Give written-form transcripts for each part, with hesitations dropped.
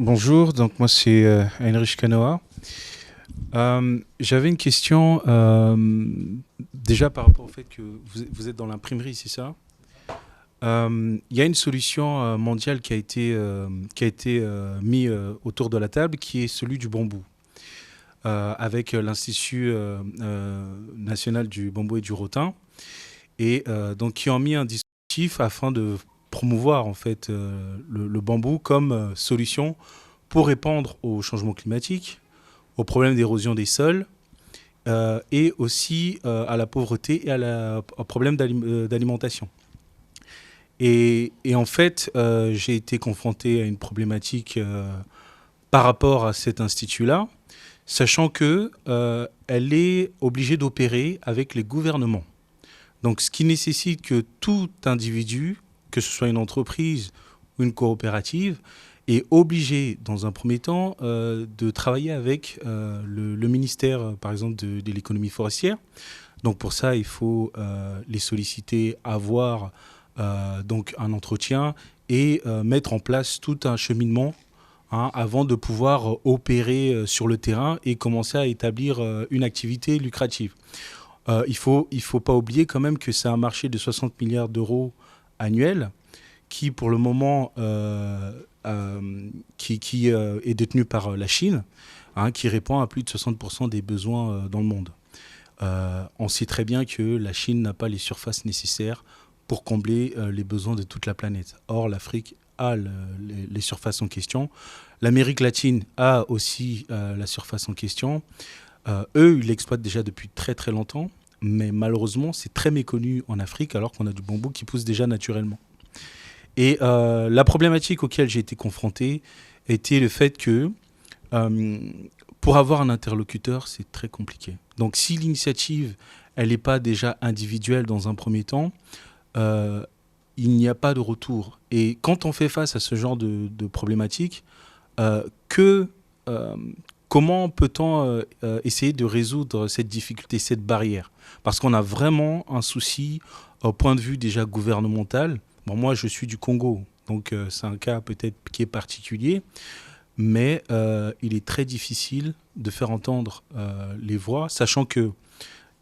Bonjour, donc moi c'est Heinrich Kanoa. J'avais une question déjà par rapport au fait que vous êtes dans l'imprimerie, c'est ça? Il y a une solution mondiale qui a été mise autour de la table qui est celui du bambou, avec l'Institut national du bambou et du rotin, et donc qui ont mis un dispositif afin de promouvoir en fait le bambou comme solution pour répondre au changement climatique, aux problèmes d'érosion des sols et aussi à la pauvreté et au problème d'alimentation. Et en fait, j'ai été confronté à une problématique par rapport à cet institut-là, sachant que elle est obligée d'opérer avec les gouvernements. Donc, ce qui nécessite que tout individu, que ce soit une entreprise ou une coopérative, est obligé, dans un premier temps, de travailler avec le ministère, par exemple, de l'économie forestière. Donc, pour ça, il faut les solliciter, avoir donc un entretien et mettre en place tout un cheminement avant de pouvoir opérer sur le terrain et commencer à établir une activité lucrative. Il faut pas oublier quand même que c'est un marché de 60 milliards d'euros annuels qui, pour le moment, est détenu par la Chine, qui répond à plus de 60% des besoins dans le monde. On sait très bien que la Chine n'a pas les surfaces nécessaires pour combler les besoins de toute la planète. Or, l'Afrique a les surfaces en question. L'Amérique latine a aussi la surface en question. Eux, ils l'exploitent déjà depuis très très longtemps, mais malheureusement, c'est très méconnu en Afrique, alors qu'on a du bambou qui pousse déjà naturellement. Et la problématique auquel j'ai été confronté était le fait que euh, pour avoir un interlocuteur, c'est très compliqué. Donc si l'initiative, elle n'est pas déjà individuelle dans un premier temps, euh, il n'y a pas de retour. Et quand on fait face à ce genre de problématique, euh, que, euh, comment peut-on essayer de résoudre cette difficulté, cette barrière? Parce qu'on a vraiment un souci au point de vue déjà gouvernemental. Bon, moi, je suis du Congo, donc c'est un cas peut-être qui est particulier, mais il est très difficile de faire entendre les voix, sachant que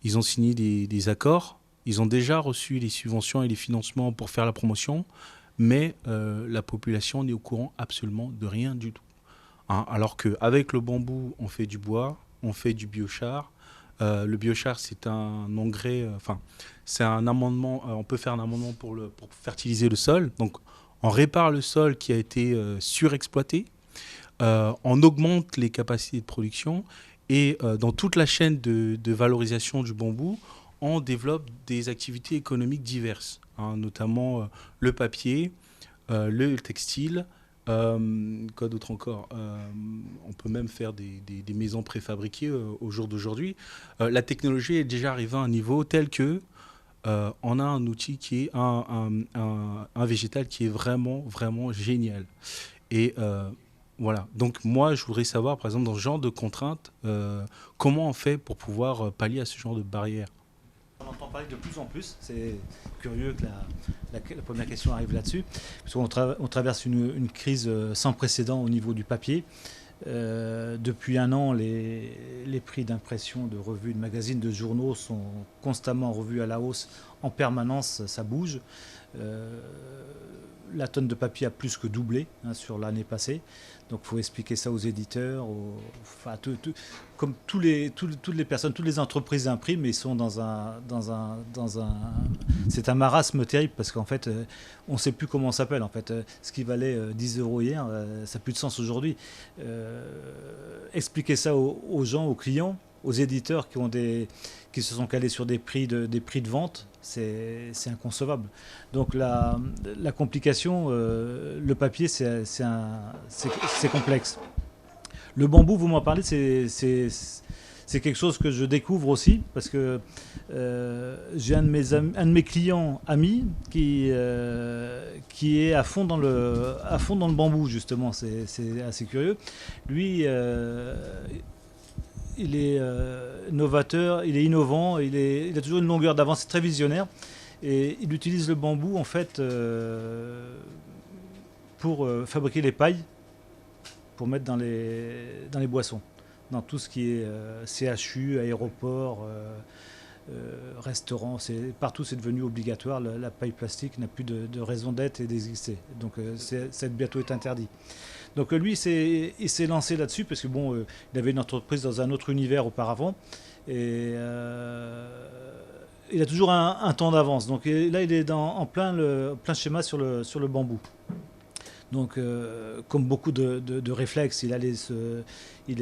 ils ont signé des accords, ils ont déjà reçu les subventions et les financements pour faire la promotion, mais la population n'est au courant absolument de rien du tout. Alors qu'avec le bambou, on fait du bois, on fait du biochar. Le biochar, c'est un engrais, enfin, c'est un amendement, on peut faire un amendement pour fertiliser le sol. Donc, on répare le sol qui a été surexploité, on augmente les capacités de production et dans toute la chaîne de valorisation du bambou, on développe des activités économiques diverses, notamment le papier, le textile, quoi d'autre encore. On peut même faire des maisons préfabriquées au jour d'aujourd'hui. La technologie est déjà arrivée à un niveau tel que on a un outil qui est un végétal qui est vraiment, vraiment génial. Et voilà. Donc moi, je voudrais savoir, par exemple, dans ce genre de contraintes, comment on fait pour pouvoir pallier à ce genre de barrières. On entend parler de plus en plus. C'est curieux que la première question arrive là-dessus. Parce qu'on on traverse une crise sans précédent au niveau du papier. Depuis un an, les prix d'impression de revues, de magazines, de journaux sont constamment revus à la hausse en permanence, ça bouge. Euh, la tonne de papier a plus que doublé sur l'année passée. Donc il faut expliquer ça aux éditeurs, enfin, comme toutes les personnes, toutes les entreprises impriment, ils sont c'est un marasme terrible parce qu'en fait, on ne sait plus comment on s'appelle. En fait, ce qui valait 10 euros hier, ça n'a plus de sens aujourd'hui. Expliquer ça aux gens, aux clients, aux éditeurs qui se sont calés sur des prix de vente, c'est inconcevable. Donc la complication, le papier, c'est complexe. Le bambou, vous m'en parlez, c'est quelque chose que je découvre aussi parce que j'ai un de mes clients amis qui est à fond dans le bambou justement. C'est assez curieux. Lui, il est novateur, il est innovant, il a toujours une longueur d'avance, c'est très visionnaire. Et il utilise le bambou en fait pour fabriquer les pailles pour mettre dans les boissons, dans tout ce qui est CHU, aéroport, restaurant. Partout, c'est devenu obligatoire. La paille plastique n'a plus de raison d'être et d'exister. Donc, ça bientôt est interdit. Donc, lui, il s'est lancé là-dessus parce que bon, il avait une entreprise dans un autre univers auparavant. Et il a toujours un temps d'avance. Donc là, il est en plein schéma sur le bambou. Donc, comme beaucoup de réflexes, il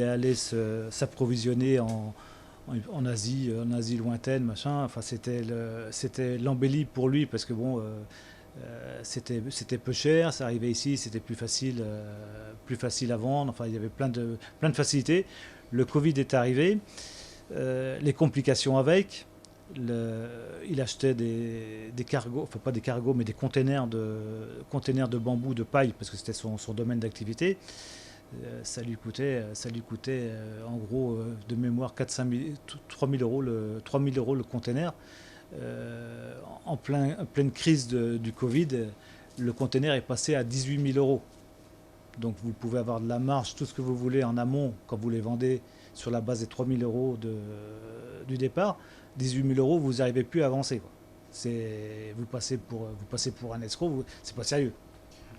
allait s'approvisionner en Asie lointaine, machin. Enfin, c'était l'embellie pour lui parce que bon, c'était peu cher. Ça arrivait ici, c'était plus facile à vendre. Enfin, il y avait plein de facilités. Le Covid est arrivé. Les complications avec, il achetait des cargos, enfin pas des cargos, mais des containers de bambou, de paille, parce que c'était son domaine d'activité. Ça lui coûtait en gros de mémoire 3 000 euros le container. En pleine crise du Covid, le container est passé à 18 000 euros. Donc vous pouvez avoir de la marge, tout ce que vous voulez en amont quand vous les vendez sur la base des 3 000 euros du départ. 18 000 euros, vous n'arrivez plus à avancer, quoi. Vous passez pour un escroc, c'est pas sérieux.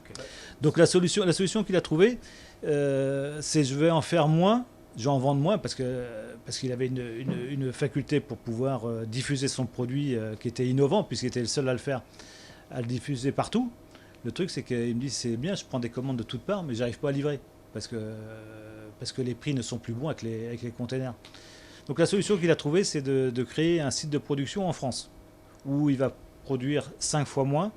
Okay. Donc la solution qu'il a trouvée, c'est je vais en faire moins, je vais en vendre moins parce qu'il avait une faculté pour pouvoir diffuser son produit qui était innovant puisqu'il était le seul à le diffuser partout. Le truc, c'est qu'il me dit c'est bien, je prends des commandes de toutes parts, mais j'arrive pas à livrer parce que les prix ne sont plus bons avec les containers. Donc la solution qu'il a trouvée, c'est de créer un site de production en France où il va produire 5 fois moins,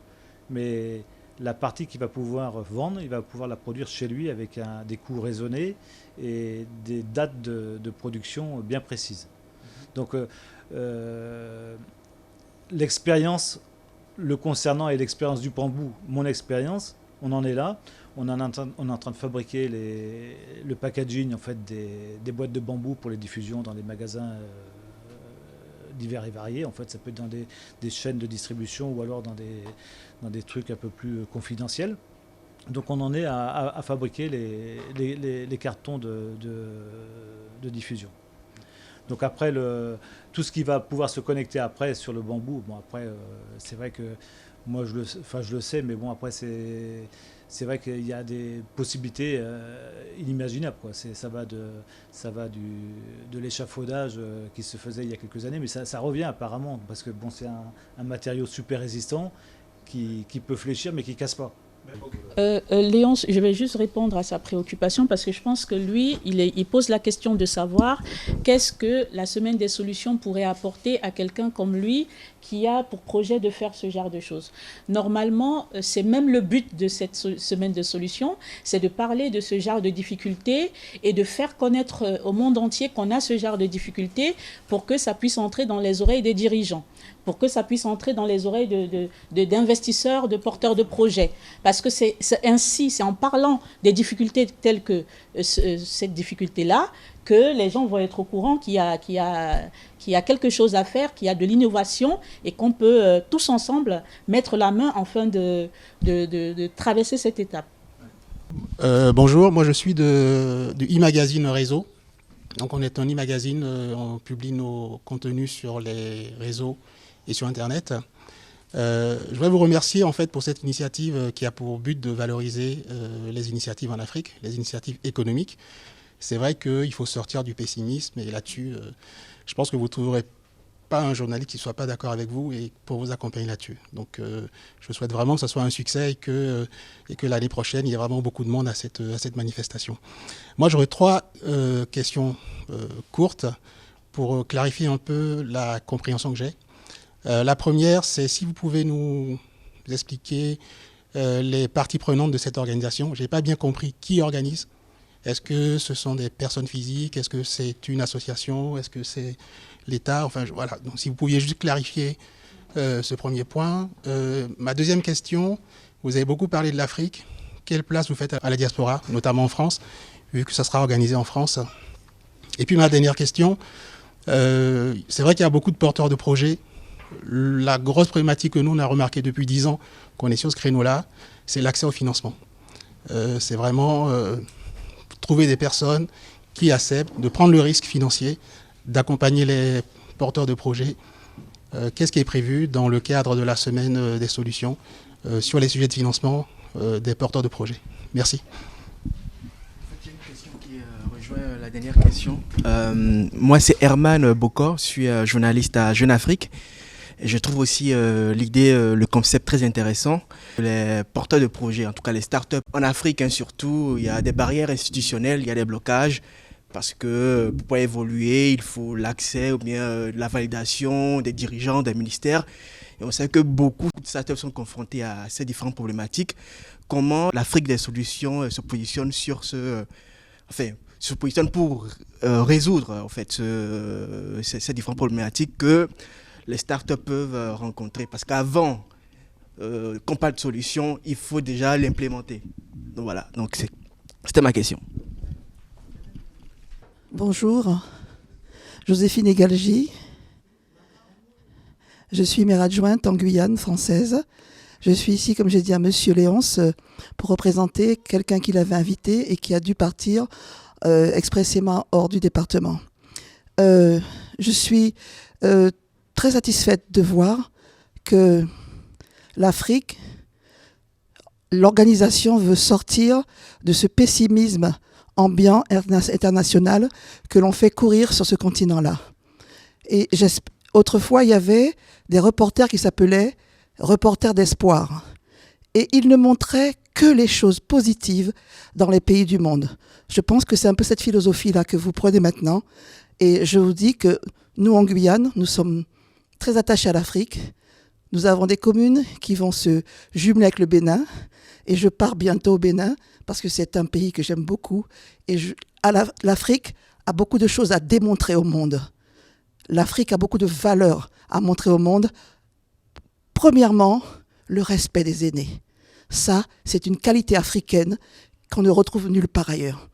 mais la partie qu'il va pouvoir vendre, il va pouvoir la produire chez lui avec des coûts raisonnés et des dates de production bien précises. Donc l'expérience le concernant et l'expérience du bambou, mon expérience, on en est là. On est en train de fabriquer le packaging en fait, des boîtes de bambou pour les diffusions dans les magasins divers et variés. En fait, ça peut être dans des chaînes de distribution ou alors dans des trucs un peu plus confidentiels. Donc on en est à fabriquer les cartons de diffusion. Donc après, tout ce qui va pouvoir se connecter après sur le bambou, bon après, c'est vrai que moi je le sais, mais bon après c'est vrai qu'il y a des possibilités inimaginables, quoi. Ça va de l'échafaudage qui se faisait il y a quelques années, mais ça revient apparemment, parce que bon, c'est un matériau super résistant qui peut fléchir mais qui ne casse pas. Léon, je vais juste répondre à sa préoccupation parce que je pense que lui, il pose la question de savoir qu'est-ce que la semaine des solutions pourrait apporter à quelqu'un comme lui qui a pour projet de faire ce genre de choses. Normalement, c'est même le but de cette semaine de solutions, c'est de parler de ce genre de difficultés et de faire connaître au monde entier qu'on a ce genre de difficultés pour que ça puisse entrer dans les oreilles des dirigeants, pour que ça puisse entrer dans les oreilles d'investisseurs, de porteurs de projets. Parce que c'est ainsi, c'est en parlant des difficultés telles que cette difficulté-là, que les gens vont être au courant qu'il y a quelque chose à faire, qu'il y a de l'innovation et qu'on peut tous ensemble mettre la main afin de traverser cette étape. Bonjour, moi je suis du e-magazine Réseau. Donc on est un e-magazine, on publie nos contenus sur les réseaux et sur Internet. Je voudrais vous remercier en fait pour cette initiative qui a pour but de valoriser les initiatives en Afrique, les initiatives économiques. C'est vrai qu'il faut sortir du pessimisme et là-dessus, je pense que vous ne trouverez pas un journaliste qui ne soit pas d'accord avec vous et pour vous accompagner là-dessus. Donc je souhaite vraiment que ce soit un succès et que l'année prochaine, il y ait vraiment beaucoup de monde à cette manifestation. Moi, j'aurais 3 questions courtes pour clarifier un peu la compréhension que j'ai. La première, c'est si vous pouvez nous expliquer les parties prenantes de cette organisation. Je n'ai pas bien compris qui organise. Est-ce que ce sont des personnes physiques? Est-ce que c'est une association? Est-ce que c'est l'État? Enfin, voilà. Donc, si vous pouviez juste clarifier ce premier point. Ma deuxième question, vous avez beaucoup parlé de l'Afrique. Quelle place vous faites à la diaspora, notamment en France, vu que ça sera organisé en France? Et puis ma dernière question, c'est vrai qu'il y a beaucoup de porteurs de projets. La grosse problématique que nous, on a remarqué depuis 10 ans qu'on est sur ce créneau-là, c'est l'accès au financement. C'est vraiment... trouver des personnes qui acceptent de prendre le risque financier, d'accompagner les porteurs de projets. Qu'est-ce qui est prévu dans le cadre de la semaine des solutions sur les sujets de financement des porteurs de projets? Merci. Il y a une question qui rejoint la dernière question. Moi, c'est Herman Bokor, je suis journaliste à Jeune Afrique. Et je trouve aussi l'idée, le concept très intéressant. Les porteurs de projets, en tout cas les startups en Afrique, hein, surtout, il y a des barrières institutionnelles, il y a des blocages. Parce que pour pouvoir évoluer, il faut l'accès ou bien la validation des dirigeants, des ministères. Et on sait que beaucoup de startups sont confrontés à ces différentes problématiques. Comment l'Afrique des solutions se positionne se positionne pour résoudre en fait ces différentes problématiques que les startups peuvent rencontrer. Parce qu'avant qu'on parle de solution, il faut déjà l'implémenter. Donc voilà, donc c'était ma question. Bonjour, Joséphine Egalgi. Je suis maire adjointe en Guyane française. Je suis ici, comme j'ai dit à Monsieur Léonce, pour représenter quelqu'un qui l'avait invité et qui a dû partir expressément hors du département. Je suis très satisfaite de voir que l'Afrique, l'organisation veut sortir de ce pessimisme ambiant international que l'on fait courir sur ce continent-là. Et autrefois, il y avait des reporters qui s'appelaient reporters d'espoir. Et ils ne montraient que les choses positives dans les pays du monde. Je pense que c'est un peu cette philosophie-là que vous prenez maintenant. Et je vous dis que nous, en Guyane, nous sommes très attachés à l'Afrique. Nous avons des communes qui vont se jumeler avec le Bénin. Et je pars bientôt au Bénin parce que c'est un pays que j'aime beaucoup. Et l'Afrique a beaucoup de choses à démontrer au monde. L'Afrique a beaucoup de valeurs à montrer au monde. Premièrement, le respect des aînés. Ça, c'est une qualité africaine qu'on ne retrouve nulle part ailleurs.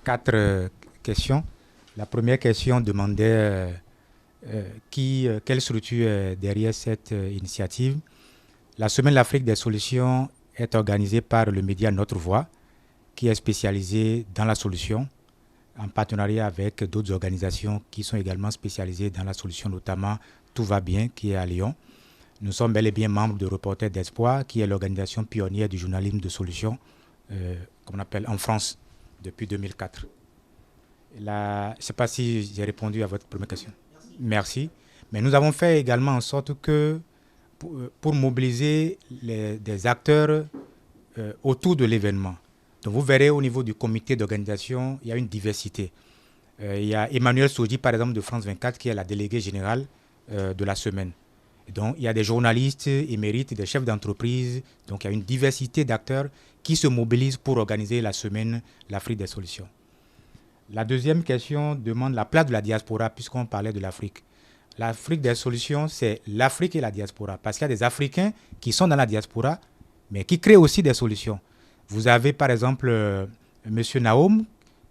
4 questions. La première question demandait quelle structure est derrière cette initiative. La Semaine de l'Afrique des solutions est organisée par le média Notre Voix, qui est spécialisé dans la solution, en partenariat avec d'autres organisations qui sont également spécialisées dans la solution, notamment Tout va bien, qui est à Lyon. Nous sommes bel et bien membres de Reporters d'Espoir, qui est l'organisation pionnière du journalisme de solution, qu'on appelle en France, depuis 2004. Je ne sais pas si j'ai répondu à votre première question. Merci. Mais nous avons fait également en sorte que, pour mobiliser des acteurs autour de l'événement. Donc vous verrez au niveau du comité d'organisation, il y a une diversité. Il y a Emmanuel Soji, par exemple, de France 24, qui est la déléguée générale de la semaine. Et donc il y a des journalistes émérites, des chefs d'entreprise. Donc il y a une diversité d'acteurs qui se mobilisent pour organiser la semaine l'Afrique des solutions. La deuxième question demande la place de la diaspora, puisqu'on parlait de l'Afrique. L'Afrique des solutions, c'est l'Afrique et la diaspora. Parce qu'il y a des Africains qui sont dans la diaspora, mais qui créent aussi des solutions. Vous avez par exemple M. Naoum,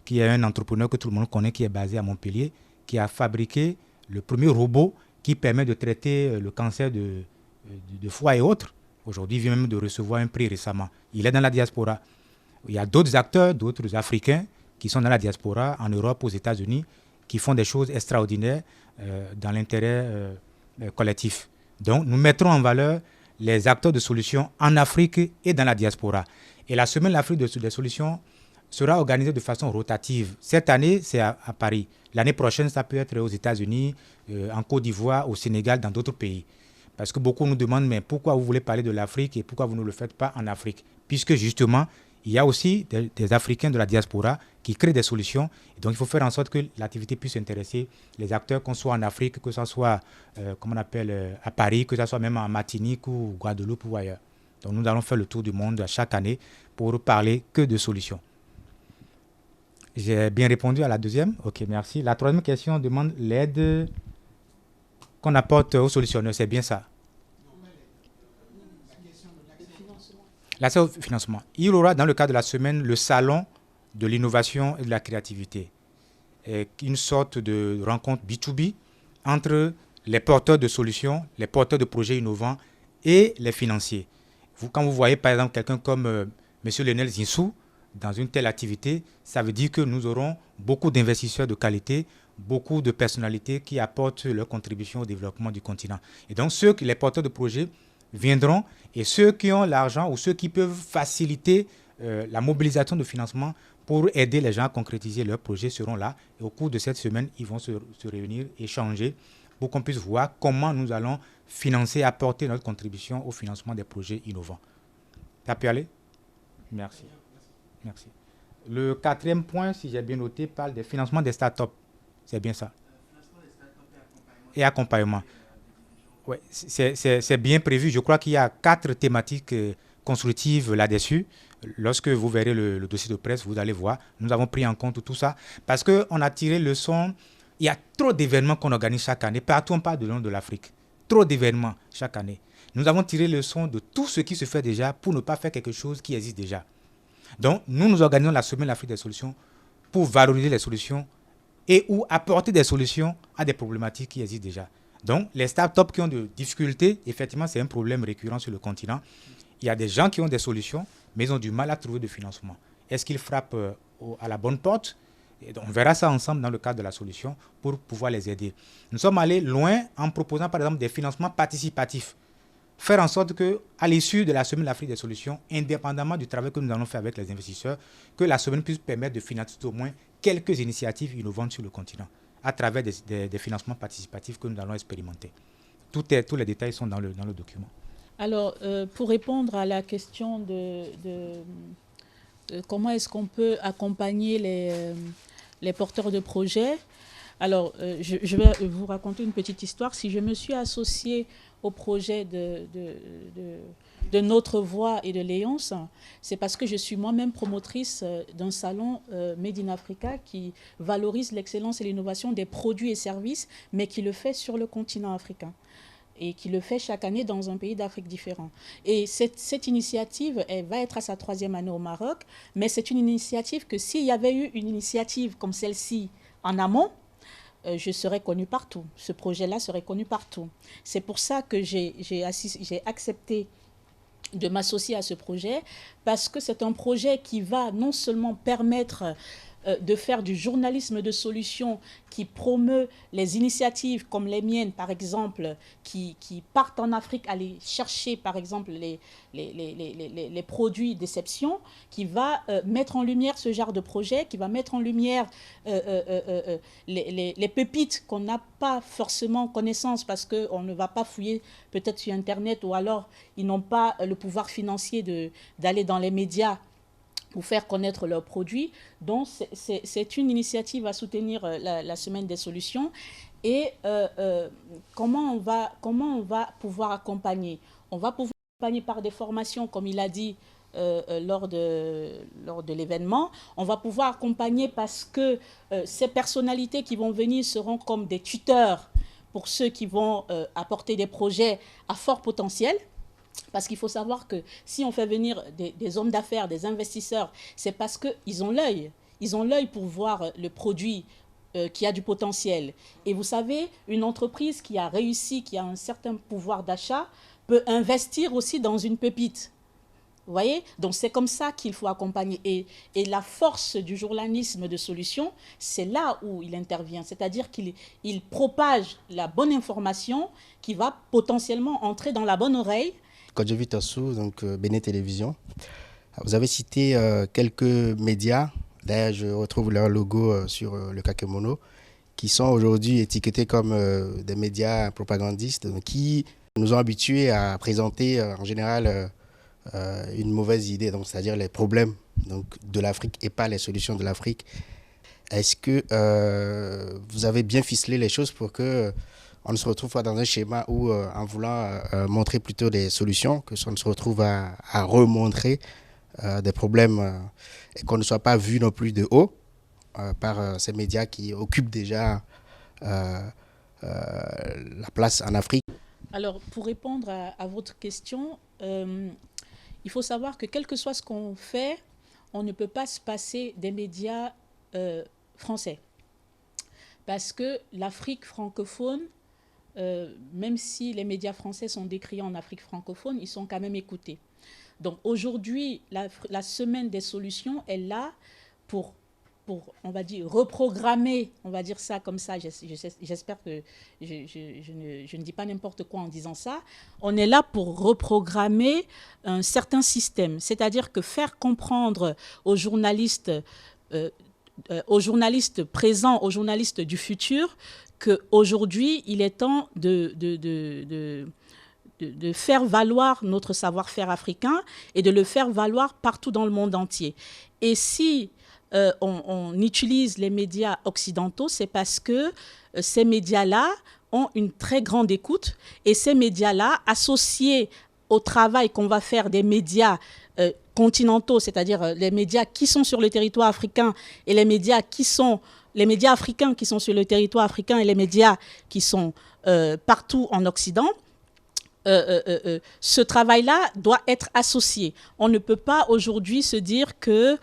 qui est un entrepreneur que tout le monde connaît, qui est basé à Montpellier, qui a fabriqué le premier robot qui permet de traiter le cancer de foie et autres. Aujourd'hui, il vient même de recevoir un prix récemment. Il est dans la diaspora. Il y a d'autres acteurs, d'autres Africains qui sont dans la diaspora, en Europe, aux États-Unis, qui font des choses extraordinaires dans l'intérêt collectif. Donc, nous mettrons en valeur les acteurs de solutions en Afrique et dans la diaspora. Et la Semaine de l'Afrique des solutions sera organisée de façon rotative. Cette année, c'est à Paris. L'année prochaine, ça peut être aux États-Unis, en Côte d'Ivoire, au Sénégal, dans d'autres pays. Parce que beaucoup nous demandent, mais pourquoi vous voulez parler de l'Afrique et pourquoi vous ne le faites pas en Afrique? Puisque justement, il y a aussi des Africains de la diaspora qui créent des solutions. Et donc, il faut faire en sorte que l'activité puisse intéresser les acteurs, qu'on soit en Afrique, que ce soit, à Paris, que ce soit même en Martinique ou Guadeloupe ou ailleurs. Donc, nous allons faire le tour du monde chaque année pour parler que de solutions. J'ai bien répondu à la deuxième. OK, merci. La troisième question demande l'aide qu'on apporte aux solutionneurs. C'est bien ça? L'accès au financement. Il y aura dans le cadre de la semaine le salon de l'innovation et de la créativité. Une sorte de rencontre B2B entre les porteurs de solutions, les porteurs de projets innovants et les financiers. Quand vous voyez par exemple quelqu'un comme M. Lionel Zinsou, dans une telle activité, ça veut dire que nous aurons beaucoup d'investisseurs de qualité, beaucoup de personnalités qui apportent leur contribution au développement du continent. Et donc, les porteurs de projets viendront et ceux qui ont l'argent ou ceux qui peuvent faciliter la mobilisation de financement pour aider les gens à concrétiser leurs projets seront là. Et au cours de cette semaine, ils vont se réunir, échanger pour qu'on puisse voir comment nous allons financer, apporter notre contribution au financement des projets innovants. Ça peut aller? Merci. Merci. Le 4e point, si j'ai bien noté, parle des financements des startups. C'est bien ça? Et accompagnement. Oui, c'est bien prévu. Je crois qu'il y a 4 thématiques constructives là-dessus. Lorsque vous verrez le dossier de presse, vous allez voir, nous avons pris en compte tout ça parce qu'on a tiré leçon. Il y a trop d'événements qu'on organise chaque année. Partout, on parle de long de l'Afrique. Trop d'événements chaque année. Nous avons tiré leçon de tout ce qui se fait déjà pour ne pas faire quelque chose qui existe déjà. Donc, nous organisons la Semaine de l'Afrique des solutions pour valoriser les solutions et ou apporter des solutions à des problématiques qui existent déjà. Donc, les startups qui ont des difficultés, effectivement, c'est un problème récurrent sur le continent. Il y a des gens qui ont des solutions, mais ils ont du mal à trouver de financement. Est-ce qu'ils frappent à la bonne porte? Et donc, on verra ça ensemble dans le cadre de la solution pour pouvoir les aider. Nous sommes allés loin en proposant, par exemple, des financements participatifs. Faire en sorte qu'à l'issue de la Semaine de l'Afrique des solutions, indépendamment du travail que nous allons faire avec les investisseurs, que la semaine puisse permettre de financer au moins quelques initiatives innovantes sur le continent à travers des financements participatifs que nous allons expérimenter. Tous les détails sont dans le document. Alors, pour répondre à la question de comment est-ce qu'on peut accompagner les porteurs de projets, alors je vais vous raconter une petite histoire. Si je me suis associée au projet de Notre Voix et de Léonce, c'est parce que je suis moi-même promotrice d'un salon Made in Africa qui valorise l'excellence et l'innovation des produits et services, mais qui le fait sur le continent africain et qui le fait chaque année dans un pays d'Afrique différent. Et cette initiative, elle va être à sa 3e année au Maroc, mais c'est une initiative que s'il y avait eu une initiative comme celle-ci en amont, je serais connue partout. Ce projet-là serait connu partout. C'est pour ça que j'ai accepté de m'associer à ce projet, parce que c'est un projet qui va non seulement permettre de faire du journalisme de solution qui promeut les initiatives comme les miennes, par exemple, qui partent en Afrique aller chercher, par exemple, les produits d'exception, qui va mettre en lumière ce genre de projet, qui va mettre en lumière les pépites qu'on n'a pas forcément connaissance parce qu'on ne va pas fouiller peut-être sur Internet, ou alors ils n'ont pas le pouvoir financier d'aller dans les médias pour faire connaître leurs produits. Donc, c'est une initiative à soutenir la Semaine des solutions. Et comment on va pouvoir accompagner? On va pouvoir accompagner par des formations, comme il a dit, lors de l'événement. On va pouvoir accompagner parce que ces personnalités qui vont venir seront comme des tuteurs pour ceux qui vont apporter des projets à fort potentiel. Parce qu'il faut savoir que si on fait venir des hommes d'affaires, des investisseurs, c'est parce qu'ils ont l'œil. Ils ont l'œil pour voir le produit qui a du potentiel. Et vous savez, une entreprise qui a réussi, qui a un certain pouvoir d'achat, peut investir aussi dans une pépite. Vous voyez? Donc c'est comme ça qu'il faut accompagner. Et la force du journalisme de solution, c'est là où il intervient. C'est-à-dire qu'il propage la bonne information qui va potentiellement entrer dans la bonne oreille. Kodjovi Tassou, donc Béné Télévision. Vous avez cité quelques médias, d'ailleurs je retrouve leur logo sur le kakemono, qui sont aujourd'hui étiquetés comme des médias propagandistes, qui nous ont habitués à présenter en général une mauvaise idée, donc c'est-à-dire les problèmes de l'Afrique et pas les solutions de l'Afrique. Est-ce que vous avez bien ficelé les choses pour que on ne se retrouve pas dans un schéma où, en voulant montrer plutôt des solutions, que on se retrouve à remontrer des problèmes et qu'on ne soit pas vu non plus de haut par ces médias qui occupent déjà la place en Afrique? Alors, pour répondre à votre question, il faut savoir que quel que soit ce qu'on fait, on ne peut pas se passer des médias français. Parce que l'Afrique francophone, même si les médias français sont décriés en Afrique francophone, ils sont quand même écoutés. Donc aujourd'hui, la semaine des solutions est là pour, on va dire, reprogrammer, on va dire ça comme ça, j'espère que je ne dis pas n'importe quoi en disant ça. On est là pour reprogrammer un certain système, c'est-à-dire que faire comprendre aux journalistes présents, aux journalistes du futur, qu'aujourd'hui, il est temps de faire valoir notre savoir-faire africain et de le faire valoir partout dans le monde entier. Et si on utilise les médias occidentaux, c'est parce que ces médias-là ont une très grande écoute et ces médias-là, associés au travail qu'on va faire des médias continentaux, c'est-à-dire les médias qui sont sur le territoire africain et les médias africains qui sont sur le territoire africain et les médias qui sont partout en Occident, ce travail-là doit être associé. On ne peut pas aujourd'hui se dire que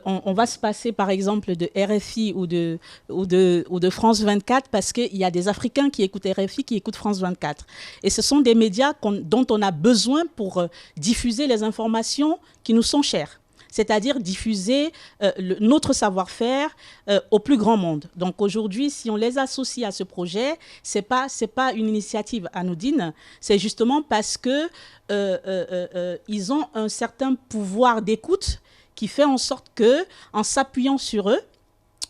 on va se passer par exemple de RFI ou de France 24 parce qu'il y a des Africains qui écoutent RFI, qui écoutent France 24. Et ce sont des médias dont on a besoin pour diffuser les informations qui nous sont chères, c'est-à-dire diffuser notre savoir-faire au plus grand monde. Donc aujourd'hui, si on les associe à ce projet, c'est pas une initiative anodine, c'est justement parce que ils ont un certain pouvoir d'écoute qui fait en sorte que, en s'appuyant sur eux,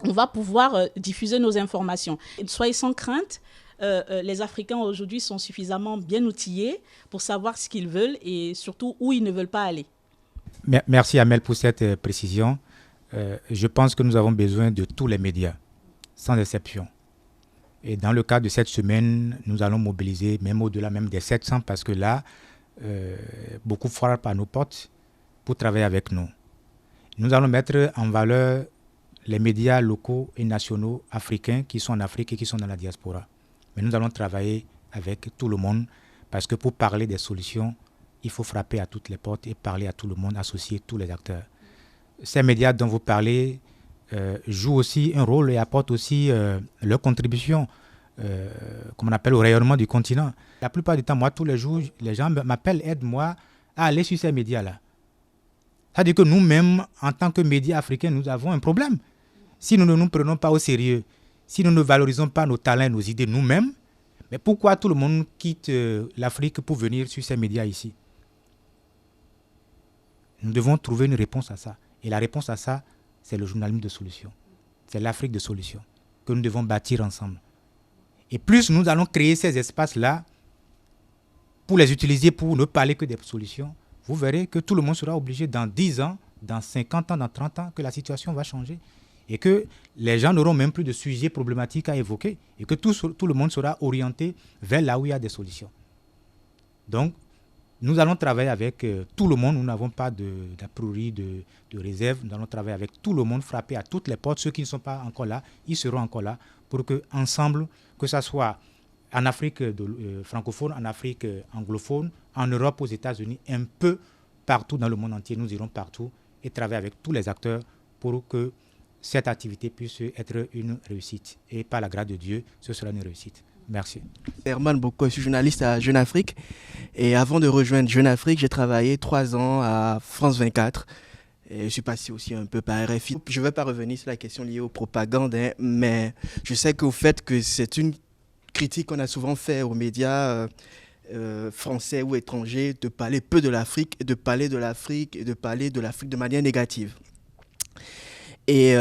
on va pouvoir diffuser nos informations. Et soyez sans crainte. Les Africains aujourd'hui sont suffisamment bien outillés pour savoir ce qu'ils veulent et surtout où ils ne veulent pas aller. Merci Amel pour cette précision. Je pense que nous avons besoin de tous les médias, sans exception. Et dans le cadre de cette semaine, nous allons mobiliser même au-delà même des 700 parce que là, beaucoup frappent à nos portes pour travailler avec nous. Nous allons mettre en valeur les médias locaux et nationaux africains qui sont en Afrique et qui sont dans la diaspora. Mais nous allons travailler avec tout le monde parce que pour parler des solutions, il faut frapper à toutes les portes et parler à tout le monde, associer tous les acteurs. Ces médias dont vous parlez jouent aussi un rôle et apportent aussi leur contribution, comme on appelle, au rayonnement du continent. La plupart du temps, moi, tous les jours, les gens m'appellent, aide-moi à aller sur ces médias-là. C'est-à-dire que nous-mêmes, en tant que médias africains, nous avons un problème. Si nous ne nous prenons pas au sérieux, si nous ne valorisons pas nos talents, nos idées nous-mêmes, mais pourquoi tout le monde quitte l'Afrique pour venir sur ces médias ici ? Nous devons trouver une réponse à ça. Et la réponse à ça, c'est le journalisme de solution. C'est l'Afrique de solution que nous devons bâtir ensemble. Et plus nous allons créer ces espaces-là pour les utiliser, pour ne parler que des solutions, vous verrez que tout le monde sera obligé dans 10 ans, dans 50 ans, dans 30 ans, que la situation va changer. Et que les gens n'auront même plus de sujets problématiques à évoquer. Et que tout le monde sera orienté vers là où il y a des solutions. Donc, nous allons travailler avec tout le monde. Nous n'avons pas d'a priori de réserve. Nous allons travailler avec tout le monde, frapper à toutes les portes. Ceux qui ne sont pas encore là, ils seront encore là pour qu'ensemble, que ce soit en Afrique francophone, en Afrique anglophone, en Europe, aux États-Unis, un peu partout dans le monde entier, nous irons partout et travailler avec tous les acteurs pour que cette activité puisse être une réussite. Et par la grâce de Dieu, ce sera une réussite. Merci. Herman Boko, je suis journaliste à Jeune Afrique. Et avant de rejoindre Jeune Afrique, j'ai travaillé 3 ans à France 24. Et je suis passé aussi un peu par RFI. Je ne vais pas revenir sur la question liée aux propagandes, mais je sais qu'au fait que c'est une critique qu'on a souvent fait aux médias français ou étrangers de parler peu de l'Afrique et de parler de l'Afrique et de parler de l'Afrique de manière négative. Et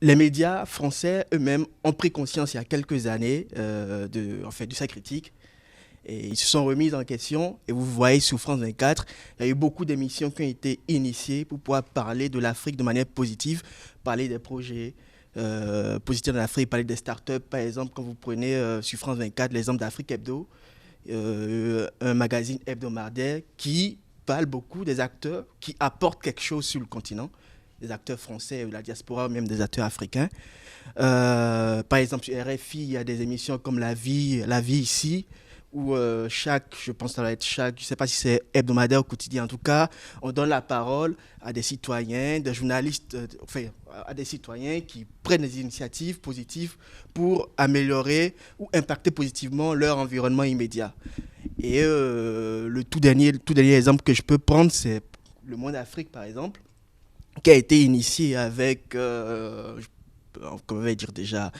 les médias français eux-mêmes ont pris conscience il y a quelques années de sa critique. Et ils se sont remis en question. Et vous voyez sur France 24, il y a eu beaucoup d'émissions qui ont été initiées pour pouvoir parler de l'Afrique de manière positive, parler des projets positifs de l'Afrique, parler des startups. Par exemple, quand vous prenez sur France 24 l'exemple d'Afrique Hebdo, un magazine hebdomadaire qui parle beaucoup des acteurs qui apportent quelque chose sur le continent, des acteurs français, de la diaspora, même des acteurs africains. Par exemple, sur RFI, il y a des émissions comme La vie ici, où je pense que ça va être je ne sais pas si c'est hebdomadaire ou quotidien, en tout cas, on donne la parole à des citoyens, des journalistes, à des citoyens qui prennent des initiatives positives pour améliorer ou impacter positivement leur environnement immédiat. Et le tout dernier exemple que je peux prendre, c'est le Monde Afrique, par exemple, qui a été initié avec, comment on va dire déjà,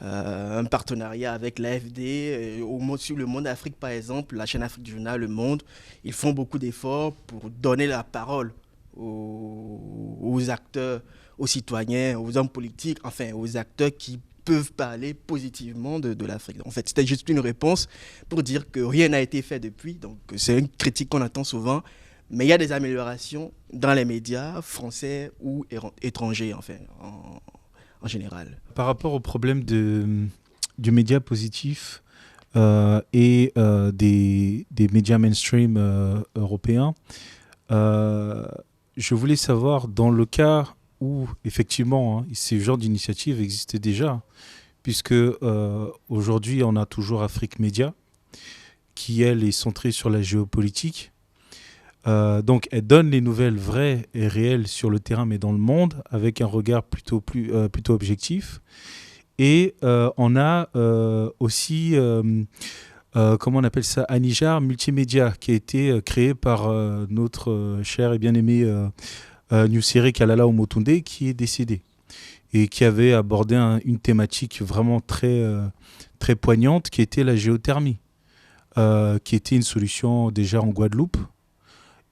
un partenariat avec l'AFD. Sur le Monde Afrique, par exemple, la chaîne Afrique du Journal, Le Monde, ils font beaucoup d'efforts pour donner la parole aux acteurs, aux citoyens, aux hommes politiques, enfin aux acteurs qui peuvent parler positivement de l'Afrique. En fait, c'était juste une réponse pour dire que rien n'a été fait depuis. Donc, c'est une critique qu'on entend souvent. Mais il y a des améliorations dans les médias français ou étrangers, enfin, en général. Par rapport au problème du média positif et des médias mainstream européens, je voulais savoir, dans le cas où, effectivement, ce genre d'initiative existait déjà, puisque aujourd'hui, on a toujours Afrique Média, qui, elle, est centrée sur la géopolitique. Donc, elle donne les nouvelles vraies et réelles sur le terrain, mais dans le monde, avec un regard plutôt objectif. Et on a aussi, comment on appelle ça, Anijar Multimédia, qui a été créé par notre cher et bien-aimé Nusere Kalala Omotunde, qui est décédé et qui avait abordé une thématique vraiment très, très poignante, qui était la géothermie, qui était une solution déjà en Guadeloupe,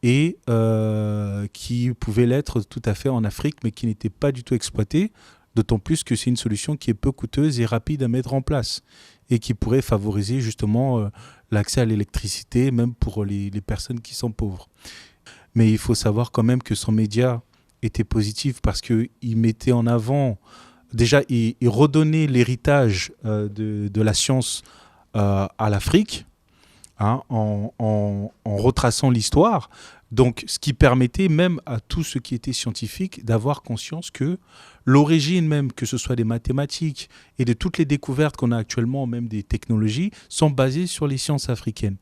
et qui pouvait l'être tout à fait en Afrique, mais qui n'était pas du tout exploitée, d'autant plus que c'est une solution qui est peu coûteuse et rapide à mettre en place, et qui pourrait favoriser justement l'accès à l'électricité, même pour les personnes qui sont pauvres. Mais il faut savoir quand même que son média était positif, parce qu'il mettait en avant, déjà, il redonnait l'héritage de la science à l'Afrique, hein, en retraçant l'histoire. Donc, ce qui permettait même à tous ceux qui étaient scientifiques d'avoir conscience que l'origine même, que ce soit des mathématiques et de toutes les découvertes qu'on a actuellement, même des technologies, sont basées sur les sciences africaines.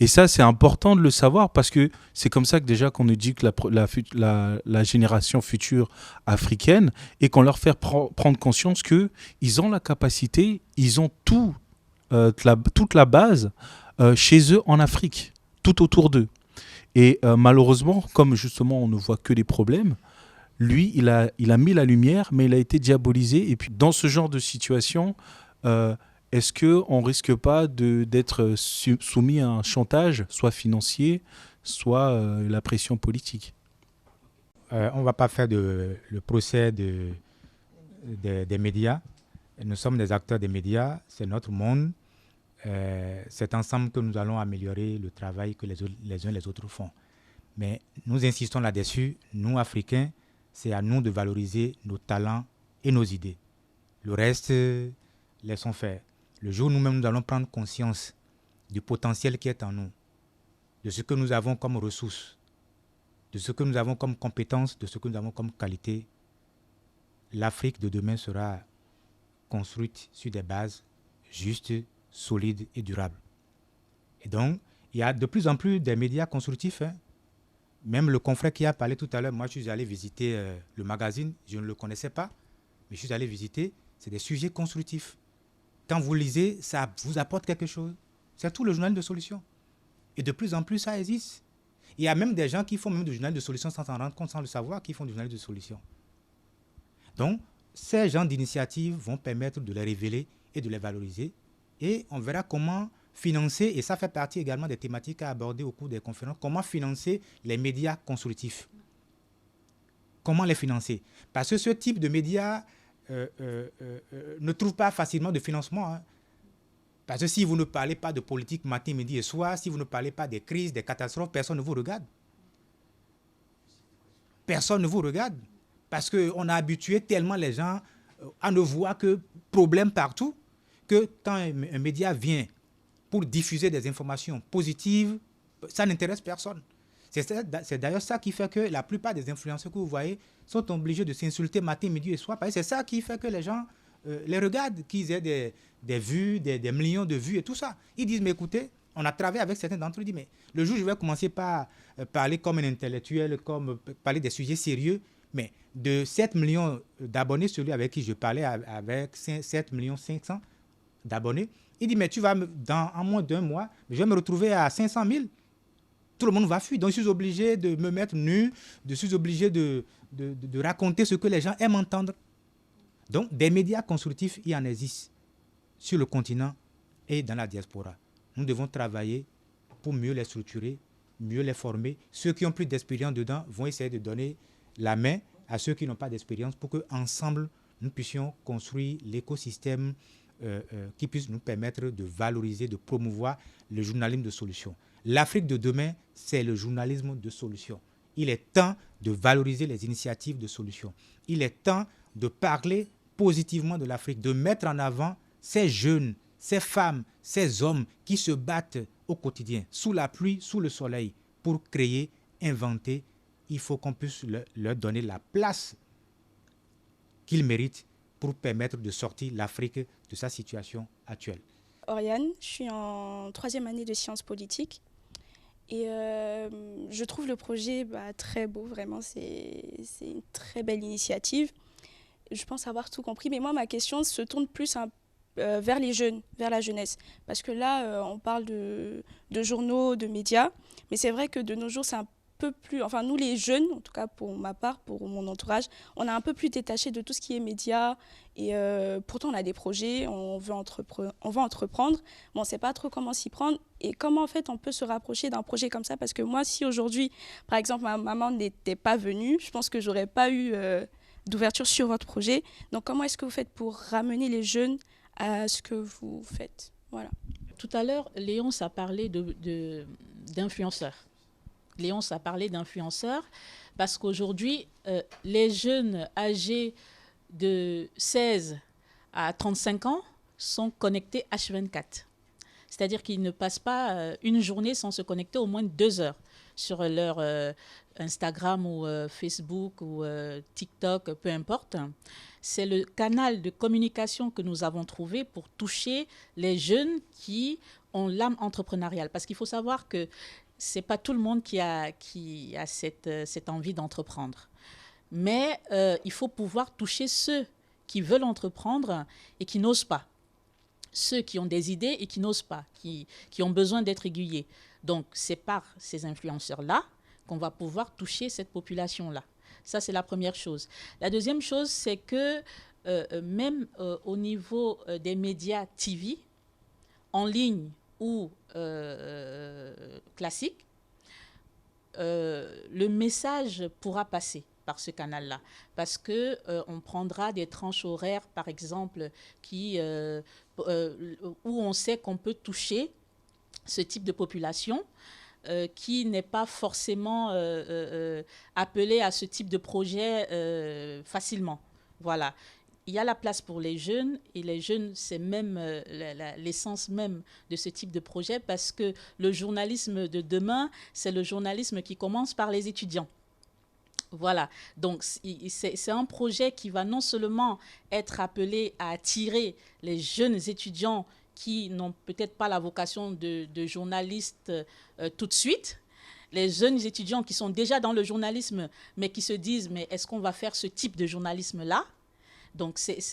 Et ça, c'est important de le savoir, parce que c'est comme ça que déjà qu'on nous dit que la génération future africaine, et qu'on leur fait prendre conscience qu'ils ont la capacité, ils ont toute la base chez eux en Afrique, tout autour d'eux. Et malheureusement, comme justement on ne voit que des problèmes, lui, il a mis la lumière, mais il a été diabolisé. Et puis dans ce genre de situation, est-ce qu'on ne risque pas d'être soumis à un chantage, soit financier, soit la pression politique ? On ne va pas faire le procès des médias. Nous sommes des acteurs des médias, c'est notre monde. C'est ensemble que nous allons améliorer le travail que les uns les autres font. Mais nous insistons là-dessus, nous Africains, c'est à nous de valoriser nos talents et nos idées. Le reste, laissons faire. Le jour où nous-mêmes nous allons prendre conscience du potentiel qui est en nous, de ce que nous avons comme ressources, de ce que nous avons comme compétences, de ce que nous avons comme qualité, l'Afrique de demain sera construite sur des bases justes, solides et durables. Et donc, il y a de plus en plus des médias constructifs. Même le confrère qui a parlé tout à l'heure, moi je suis allé visiter le magazine, je ne le connaissais pas, mais je suis allé visiter, c'est des sujets constructifs. Quand vous lisez, ça vous apporte quelque chose. C'est tout le journal de solution. Et de plus en plus, ça existe. Il y a même des gens qui font même du journal de solution sans s'en rendre compte, sans le savoir, qui font du journal de solution. Donc, ces genres d'initiatives vont permettre de les révéler et de les valoriser. Et on verra comment financer, et ça fait partie également des thématiques à aborder au cours des conférences, comment financer les médias constructifs. Comment les financer? Parce que ce type de médias ne trouve pas facilement de financement. Parce que si vous ne parlez pas de politique matin, midi et soir, si vous ne parlez pas des crises, des catastrophes, personne ne vous regarde. Personne ne vous regarde. Parce qu'on a habitué tellement les gens à ne voir que problèmes partout, que quand un média vient pour diffuser des informations positives, ça n'intéresse personne. C'est d'ailleurs ça qui fait que la plupart des influenceurs que vous voyez sont obligés de s'insulter matin, midi et soir. C'est ça qui fait que les gens les regardent, qu'ils aient des vues, des millions de vues et tout ça. Ils disent, mais écoutez, on a travaillé avec certains d'entre eux, ils disent, mais le jour où je vais commencer par parler comme un intellectuel, comme parler des sujets sérieux, mais de 7 millions d'abonnés, celui avec qui je parlais, avec 7 millions 500 d'abonnés, Il dit, mais tu vas, en moins d'1 mois, je vais me retrouver à 500 000. Tout le monde va fuir. Donc, je suis obligé de me mettre nu, je suis obligé de raconter ce que les gens aiment entendre. Donc, des médias constructifs, il y en existe sur le continent et dans la diaspora. Nous devons travailler pour mieux les structurer, mieux les former. Ceux qui ont plus d'expérience dedans vont essayer de donner la main à ceux qui n'ont pas d'expérience pour qu'ensemble, nous puissions construire l'écosystème qui puisse nous permettre de valoriser, de promouvoir le journalisme de solution. L'Afrique de demain, c'est le journalisme de solution. Il est temps de valoriser les initiatives de solution. Il est temps de parler positivement de l'Afrique, de mettre en avant ces jeunes, ces femmes, ces hommes qui se battent au quotidien, sous la pluie, sous le soleil, pour créer, inventer. Il faut qu'on puisse leur donner la place qu'ils méritent pour permettre de sortir l'Afrique de sa situation actuelle. Oriane, je suis en 3e année de sciences politiques et je trouve le projet très beau, vraiment, c'est une très belle initiative. Je pense avoir tout compris, mais moi ma question se tourne plus vers les jeunes, vers la jeunesse. Parce que là, on parle de journaux, de médias, mais c'est vrai que de nos jours, c'est un peu plus... Enfin, nous les jeunes, en tout cas pour ma part, pour mon entourage, on est un peu plus détachés de tout ce qui est médias. Et pourtant, on a des projets, on veut entreprendre, mais on ne sait pas trop comment s'y prendre. Et comment, en fait, on peut se rapprocher d'un projet comme ça? Parce que moi, si aujourd'hui, par exemple, ma maman n'était pas venue, je pense que je n'aurais pas eu d'ouverture sur votre projet. Donc, comment est-ce que vous faites pour ramener les jeunes à ce que vous faites? Voilà. Tout à l'heure, Léonce a parlé d'influenceurs. Léonce a parlé d'influenceurs parce qu'aujourd'hui, les jeunes âgés de 16 à 35 ans sont connectés H24. C'est-à-dire qu'ils ne passent pas une journée sans se connecter au moins 2 heures sur leur Instagram ou Facebook ou TikTok, peu importe. C'est le canal de communication que nous avons trouvé pour toucher les jeunes qui ont l'âme entrepreneuriale. Parce qu'il faut savoir que ce n'est pas tout le monde qui a cette envie d'entreprendre. Mais il faut pouvoir toucher ceux qui veulent entreprendre et qui n'osent pas. Ceux qui ont des idées et qui n'osent pas, qui ont besoin d'être aiguillés. Donc, c'est par ces influenceurs-là qu'on va pouvoir toucher cette population-là. Ça, c'est la première chose. La deuxième chose, c'est que même au niveau des médias TV, en ligne ou classique, le message pourra passer par ce canal-là. Parce qu'on prendra des tranches horaires, par exemple, où on sait qu'on peut toucher ce type de population qui n'est pas forcément appelée à ce type de projet facilement. Voilà. Il y a la place pour les jeunes, et les jeunes, c'est même l'essence même de ce type de projet, parce que le journalisme de demain, c'est le journalisme qui commence par les étudiants. Voilà, donc c'est un projet qui va non seulement être appelé à attirer les jeunes étudiants qui n'ont peut-être pas la vocation de journaliste tout de suite, les jeunes étudiants qui sont déjà dans le journalisme, mais qui se disent, mais est-ce qu'on va faire ce type de journalisme-là? Donc, c'est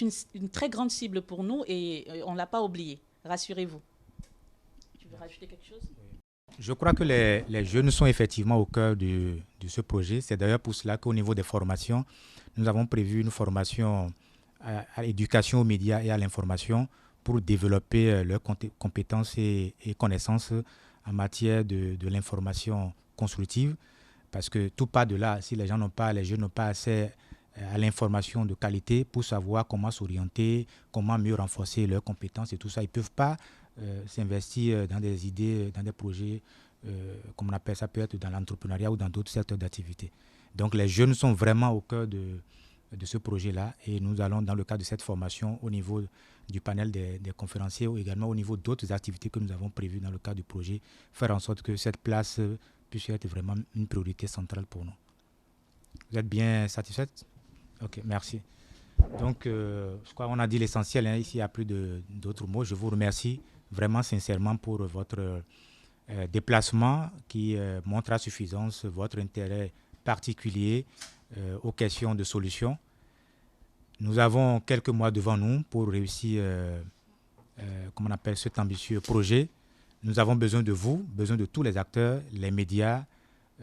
une très grande cible pour nous et on ne l'a pas oublié. Rassurez-vous. Tu veux rajouter quelque chose? Je crois que les jeunes sont effectivement au cœur de ce projet. C'est d'ailleurs pour cela qu'au niveau des formations, nous avons prévu une formation à l'éducation aux médias et à l'information pour développer leurs compétences et connaissances en matière de l'information constructive. Parce que tout part de là. Si les jeunes n'ont pas assez à l'information de qualité pour savoir comment s'orienter, comment mieux renforcer leurs compétences et tout ça. Ils ne peuvent pas s'investir dans des idées, dans des projets, comme on appelle ça, peut être dans l'entrepreneuriat ou dans d'autres secteurs d'activité. Donc les jeunes sont vraiment au cœur de ce projet-là et nous allons, dans le cadre de cette formation, au niveau du panel des conférenciers ou également au niveau d'autres activités que nous avons prévues dans le cadre du projet, faire en sorte que cette place puisse être vraiment une priorité centrale pour nous. Vous êtes bien satisfaite? Ok, merci. Donc, je crois qu'on a dit l'essentiel. Ici, il n'y a plus d'autres mots. Je vous remercie vraiment sincèrement pour votre déplacement qui montre à suffisance votre intérêt particulier aux questions de solutions. Nous avons quelques mois devant nous pour réussir comment on appelle cet ambitieux projet. Nous avons besoin de vous, besoin de tous les acteurs, les médias,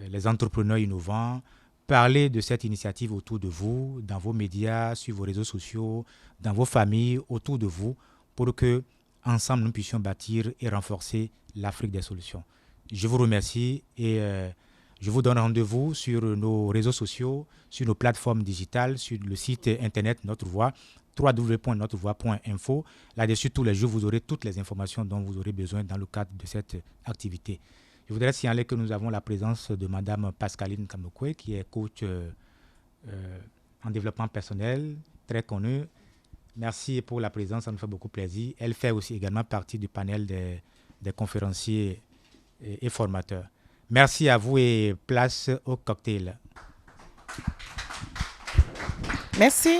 les entrepreneurs innovants. Parlez de cette initiative autour de vous, dans vos médias, sur vos réseaux sociaux, dans vos familles, autour de vous, pour que ensemble nous puissions bâtir et renforcer l'Afrique des solutions. Je vous remercie et je vous donne rendez-vous sur nos réseaux sociaux, sur nos plateformes digitales, sur le site internet Notre Voix, www.notrevoix.info. Là-dessus, tous les jours, vous aurez toutes les informations dont vous aurez besoin dans le cadre de cette activité. Je voudrais signaler que nous avons la présence de Mme Pascaline Kamokwe, qui est coach en développement personnel, très connue. Merci pour la présence, ça nous fait beaucoup plaisir. Elle fait aussi également partie du panel des conférenciers et formateurs. Merci à vous et place au cocktail. Merci.